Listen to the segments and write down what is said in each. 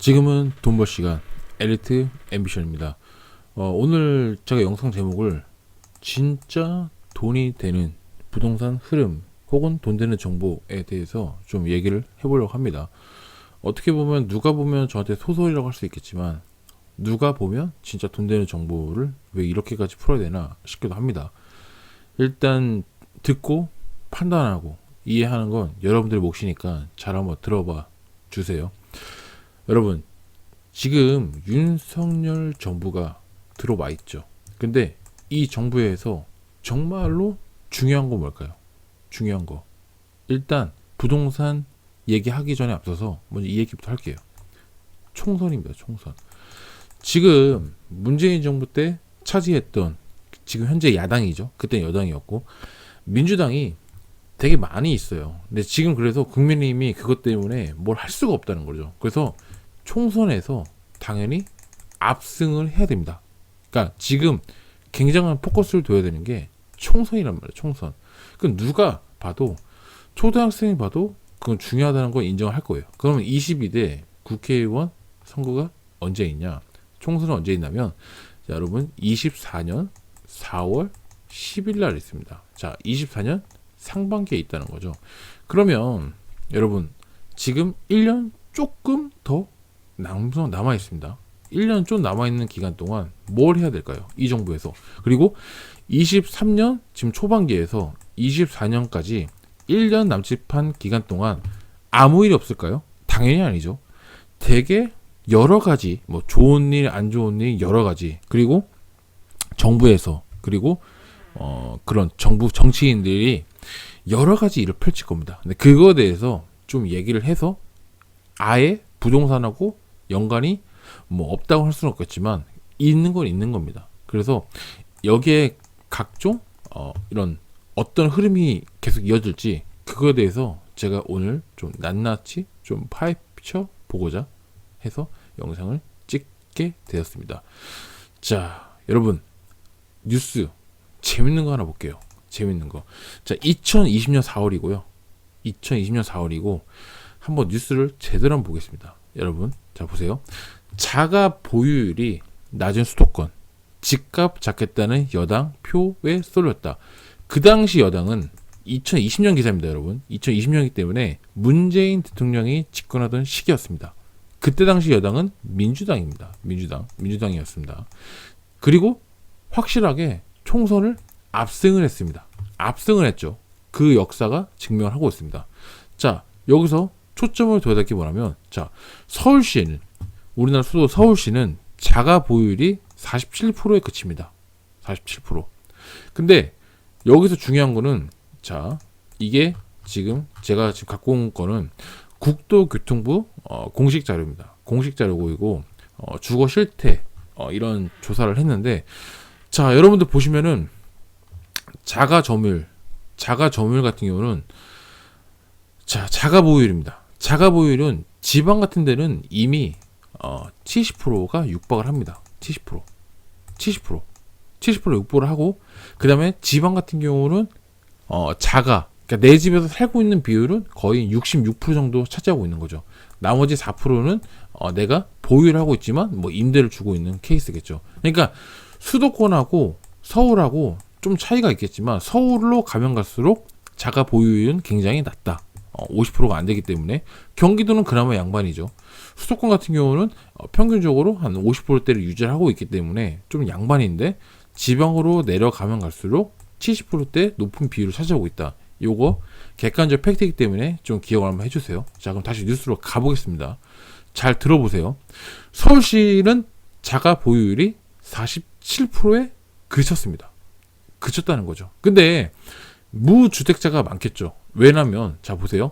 지금은 돈 벌 시간 엘리트 앰비션입니다. 오늘 제가 영상 제목을 진짜 돈이 되는 부동산 흐름 혹은 돈 되는 정보에 대해서 좀 얘기를 해보려고 합니다. 어떻게 보면 누가 보면 저한테 소설이라고 할 수 있겠지만 누가 보면 진짜 돈 되는 정보를 왜 이렇게까지 풀어야 되나 싶기도 합니다. 일단 듣고 판단하고 이해하는 건 여러분들의 몫이니까 잘 한번 들어봐 주세요. 여러분, 지금 윤석열 정부가 들어와 있죠. 근데 이 정부에서 정말로 중요한 거 뭘까요? 중요한 거. 일단 부동산 얘기하기 전에 앞서서 먼저 이 얘기부터 할게요. 총선입니다. 총선. 지금 문재인 정부 때 차지했던 지금 현재 야당이죠. 그때 여당이었고 민주당이 되게 많이 있어요. 근데 지금 그래서 국민의힘이 그것 때문에 뭘 할 수가 없다는 거죠. 그래서 총선에서 당연히 압승을 해야 됩니다. 그러니까 지금 굉장한 포커스를 둬야 되는 게 총선이란 말이에요. 총선. 그럼 누가 봐도 초등학생이 봐도 그건 중요하다는 걸 인정을 할 거예요. 그러면 22대 국회의원 선거가 언제 있냐? 총선은 언제 있냐면 자, 여러분 24년 4월 10일 날 있습니다. 자, 24년 상반기에 있다는 거죠. 그러면 여러분 지금 1년 조금 더 남아 있습니다. 1년 좀 남아 있는 기간 동안 뭘 해야 될까요? 이 정부에서. 그리고 23년 지금 초반기에서 24년까지 1년 남짓한 기간 동안 아무 일이 없을까요? 당연히 아니죠. 되게 여러 가지 뭐 좋은 일, 안 좋은 일 여러 가지. 그리고 정부에서 그리고 그런 정부 정치인들이 여러 가지 일을 펼칠 겁니다. 근데 그거에 대해서 좀 얘기를 해서 아예 부동산하고 연관이 뭐 없다고 할 수는 없겠지만 있는 건 있는 겁니다. 그래서 여기에 각종 이런 어떤 흐름이 계속 이어질지 그거에 대해서 제가 오늘 좀 낱낱이 좀 파헤쳐 보고자 해서 영상을 찍게 되었습니다. 자, 여러분 뉴스 재밌는 거 하나 볼게요. 재밌는 거. 자, 2020년 4월이고요. 2020년 4월이고 한번 뉴스를 제대로 한번 보겠습니다. 여러분, 자 보세요. 자가 보유율이 낮은 수도권, 집값 잡겠다는 여당 표에 쏠렸다. 그 당시 여당은 2020년 기사입니다, 여러분. 2020년이기 때문에 문재인 대통령이 집권하던 시기였습니다. 그때 당시 여당은 민주당입니다. 민주당이었습니다. 그리고 확실하게 총선을 압승을 했습니다. 압승을 했죠. 그 역사가 증명을 하고 있습니다. 자, 여기서 초점을 둬야 될 게 뭐냐면, 자, 서울시에는, 우리나라 수도 서울시는 자가 보유율이 47%에 그칩니다. 47%. 근데 여기서 중요한 거는, 자, 이게 지금 제가 지금 갖고 온 거는 국토교통부 공식 자료입니다. 공식 자료고이고 주거 실태 이런 조사를 했는데, 자, 여러분들 보시면은 자가 점유율 같은 경우는 자, 자가 보유율입니다. 자가 보유율은 지방 같은 데는 이미 70%가 육박을 합니다. 70% 육박을 하고, 그 다음에 지방 같은 경우는 자가, 그러니까 내 집에서 살고 있는 비율은 거의 66% 정도 차지하고 있는 거죠. 나머지 4%는 내가 보유를 하고 있지만 뭐 임대를 주고 있는 케이스겠죠. 그러니까 수도권하고 서울하고 좀 차이가 있겠지만 서울로 가면 갈수록 자가 보유율은 굉장히 낮다. 50%가 안 되기 때문에. 경기도는 그나마 양반이죠. 수도권 같은 경우는 평균적으로 한 50%대를 유지하고 있기 때문에 좀 양반인데, 지방으로 내려가면 갈수록 70%대 높은 비율을 차지하고 있다. 요거 객관적 팩트이기 때문에 좀 기억을 한번 해주세요. 자, 그럼 다시 뉴스로 가보겠습니다. 잘 들어보세요. 서울시는 자가 보유율이 47%에 그쳤다는 거죠. 근데 무주택자가 많겠죠. 왜냐면 자 보세요.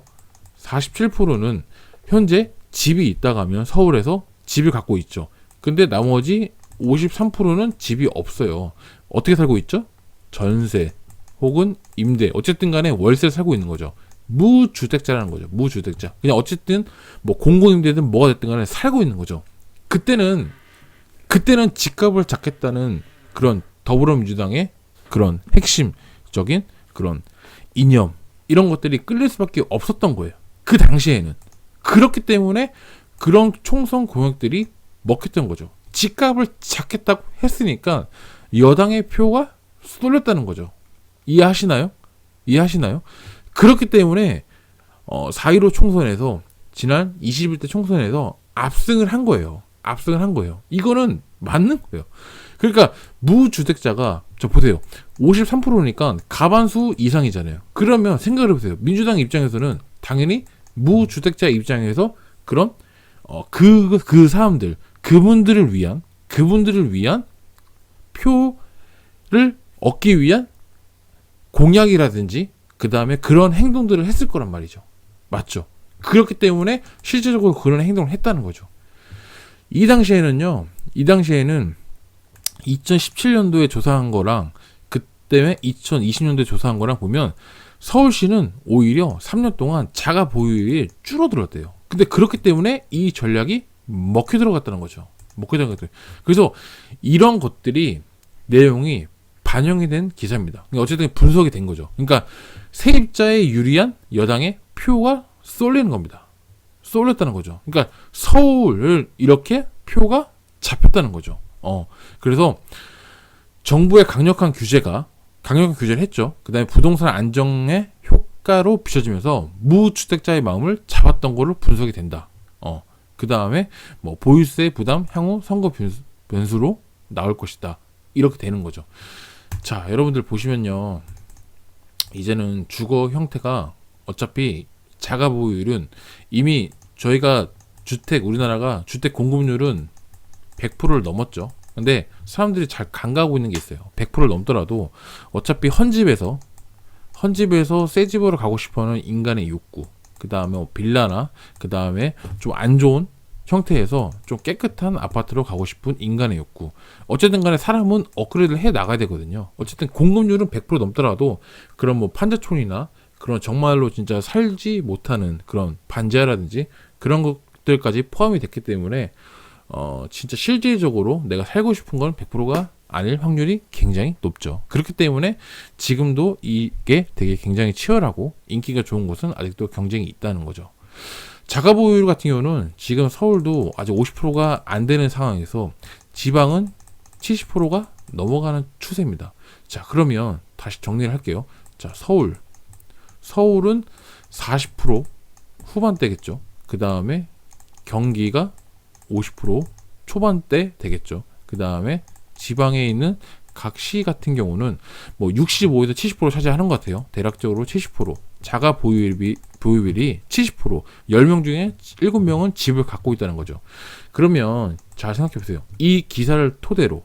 47%는 현재 집이 있다가 하면 서울에서 집을 갖고 있죠. 근데 나머지 53%는 집이 없어요. 어떻게 살고 있죠? 전세 혹은 임대, 어쨌든 간에 월세를 살고 있는 거죠. 무주택자라는 거죠. 무주택자. 그냥 어쨌든 뭐 공공임대든 뭐가 됐든 간에 살고 있는 거죠. 그때는 집값을 잡겠다는 그런 더불어민주당의 그런 핵심적인 그런 이념, 이런 것들이 끌릴 수밖에 없었던 거예요. 그 당시에는. 그렇기 때문에 그런 총선 공약들이 먹혔던 거죠. 집값을 잡겠다고 했으니까 여당의 표가 쏠렸다는 거죠. 이해하시나요? 이해하시나요? 그렇기 때문에 4.15 총선에서 지난 21대 총선에서 압승을 한 거예요. 압승을 한 거예요. 이거는 맞는 거예요. 그러니까 무주택자가 저 보세요. 53%니까 가반수 이상이잖아요. 그러면 생각을 해보세요. 민주당 입장에서는 당연히 무주택자 입장에서 그런 그 사람들 그분들을 위한 표를 얻기 위한 공약이라든지 그 다음에 그런 행동들을 했을 거란 말이죠. 맞죠? 그렇기 때문에 실제적으로 그런 행동을 했다는 거죠. 이 당시에는 2017년도에 조사한 거랑 그때 2020년도에 조사한 거랑 보면 서울시는 오히려 3년 동안 자가 보유율이 줄어들었대요. 근데 그렇기 때문에 이 전략이 먹혀 들어갔다는 거죠. 먹혀 들어갔대요. 그래서 이런 것들이 내용이 반영이 된 기사입니다. 그러니까 어쨌든 분석이 된 거죠. 그러니까 세입자에 유리한 여당의 표가 쏠리는 겁니다. 쏠렸다는 거죠. 그러니까 서울을 이렇게 표가 잡혔다는 거죠. 그래서 정부의 강력한 규제를 했죠. 그 다음에 부동산 안정에 효과로 비춰지면서 무주택자의 마음을 잡았던 걸로 분석이 된다. 그 다음에 뭐 보유세 부담 향후 선거 변수로 나올 것이다. 이렇게 되는 거죠. 자, 여러분들 보시면요. 이제는 주거 형태가 어차피 자가 보유율은 이미 저희가 우리나라가 주택 공급률은 100%를 넘었죠. 근데 사람들이 잘 간과하고 있는 게 있어요. 100%를 넘더라도 어차피 헌집에서 새 집으로 가고 싶어하는 인간의 욕구, 그 다음에 빌라나 그 다음에 좀 안 좋은 형태에서 좀 깨끗한 아파트로 가고 싶은 인간의 욕구. 어쨌든 간에 사람은 업그레이드를 해 나가야 되거든요. 어쨌든 공급률은 100% 넘더라도 그런 뭐 판자촌이나 그런 정말로 진짜 살지 못하는 그런 반지하라든지 그런 것들까지 포함이 됐기 때문에 진짜 실질적으로 내가 살고 싶은 건 100%가 아닐 확률이 굉장히 높죠. 그렇기 때문에 지금도 이게 되게 굉장히 치열하고 인기가 좋은 곳은 아직도 경쟁이 있다는 거죠. 자가 보유율 같은 경우는 지금 서울도 아직 50%가 안 되는 상황에서 지방은 70%가 넘어가는 추세입니다. 자, 그러면 다시 정리를 할게요. 자, 서울은 40% 후반대겠죠. 그 다음에 경기가 50% 초반대 되겠죠. 그 다음에 지방에 있는 각 시 같은 경우는 뭐 65에서 70% 차지하는 것 같아요. 대략적으로 70%. 자가 보유율이 70%. 10명 중에 7명은 집을 갖고 있다는 거죠. 그러면 잘 생각해 보세요. 이 기사를 토대로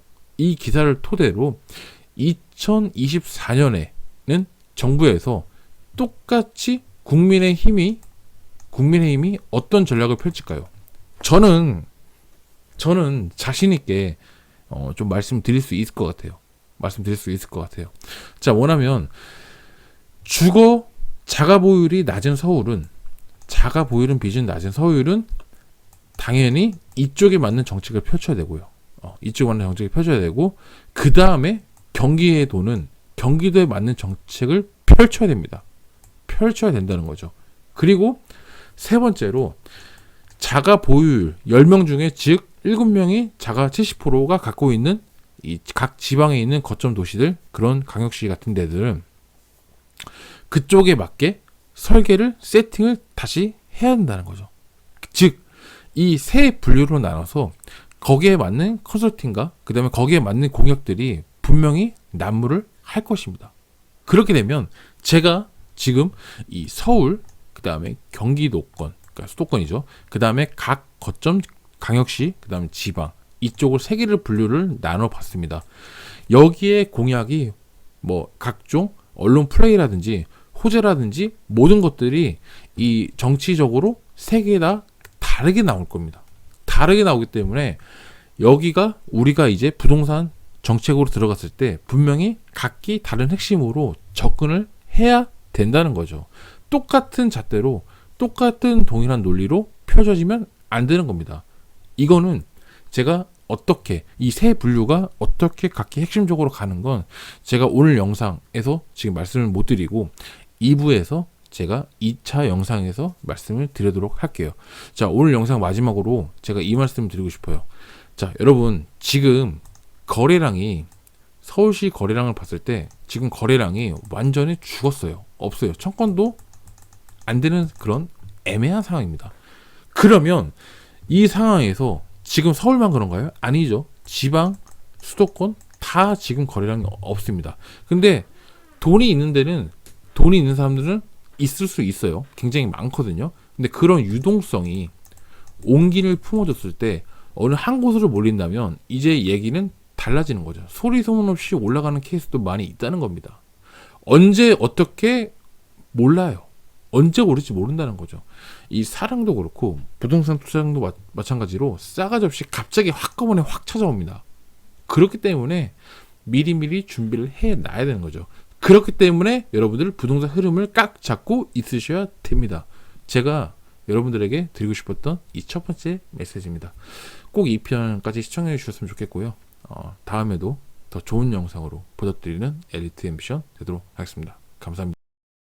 2024년에는 정부에서 똑같이 국민의힘이 어떤 전략을 펼칠까요? 저는 자신 있게 좀 말씀드릴 수 있을 것 같아요. 자, 뭐냐면 자가 보유율이 낮은 서울은 빚은 낮은 서울은 당연히 이쪽에 맞는 정책을 펼쳐야 되고요. 그 다음에 경기도에 맞는 정책을 펼쳐야 됩니다. 펼쳐야 된다는 거죠. 그리고 세 번째로 자가 보유율 10명 중에 즉 7명이 자가 70%가 갖고 있는 이 각 지방에 있는 거점 도시들, 그런 광역시 같은 데들은 그쪽에 맞게 설계를 세팅을 다시 해야 한다는 거죠. 즉 이 세 분류로 나눠서 거기에 맞는 컨설팅과 그 다음에 거기에 맞는 공약들이 분명히 난무를 할 것입니다. 그렇게 되면 제가 지금 이 서울, 그 다음에 경기도권, 그러니까 수도권이죠. 그 다음에 각 거점 광역시, 그 다음에 지방, 이쪽을 세 개를 분류를 나눠 봤습니다. 여기에 공약이 뭐 각종 언론 플레이라든지 호재라든지 모든 것들이 이 정치적으로 세 개 다 다르게 나올 겁니다. 다르게 나오기 때문에 여기가 우리가 이제 부동산 정책으로 들어갔을 때 분명히 각기 다른 핵심으로 접근을 해야 된다는 거죠. 똑같은 잣대로 똑같은 동일한 논리로 펴져지면 안 되는 겁니다. 이거는 제가 어떻게 이 세 분류가 어떻게 각기 핵심적으로 가는 건 제가 오늘 영상에서 지금 말씀을 못 드리고 2부에서 제가 2차 영상에서 말씀을 드리도록 할게요. 자, 오늘 영상 마지막으로 제가 이 말씀을 드리고 싶어요. 자, 여러분, 지금 거래량이 서울시 거래량을 봤을 때 지금 거래량이 완전히 죽었어요. 없어요. 천건도 안 되는 그런 애매한 상황입니다. 그러면 이 상황에서 지금 서울만 그런가요? 아니죠. 지방, 수도권 다 지금 거래량이 없습니다. 근데 돈이 있는 사람들은 있을 수 있어요. 굉장히 많거든요. 근데 그런 유동성이 온기를 품어줬을 때 어느 한 곳으로 몰린다면 이제 얘기는 달라지는 거죠. 소리 소문 없이 올라가는 케이스도 많이 있다는 겁니다. 언제 어떻게 몰라요. 언제 오를지 모른다는 거죠. 이 사랑도 그렇고 부동산 투자도 마찬가지로 싸가지 없이 갑자기 한꺼번에 확 찾아옵니다. 그렇기 때문에 미리미리 준비를 해놔야 되는 거죠. 그렇기 때문에 여러분들 부동산 흐름을 꽉 잡고 있으셔야 됩니다. 제가 여러분들에게 드리고 싶었던 이 첫 번째 메시지입니다. 꼭 이 편까지 시청해 주셨으면 좋겠고요. 다음에도 더 좋은 영상으로 보답드리는 엘리트 앰비션 되도록 하겠습니다. 감사합니다.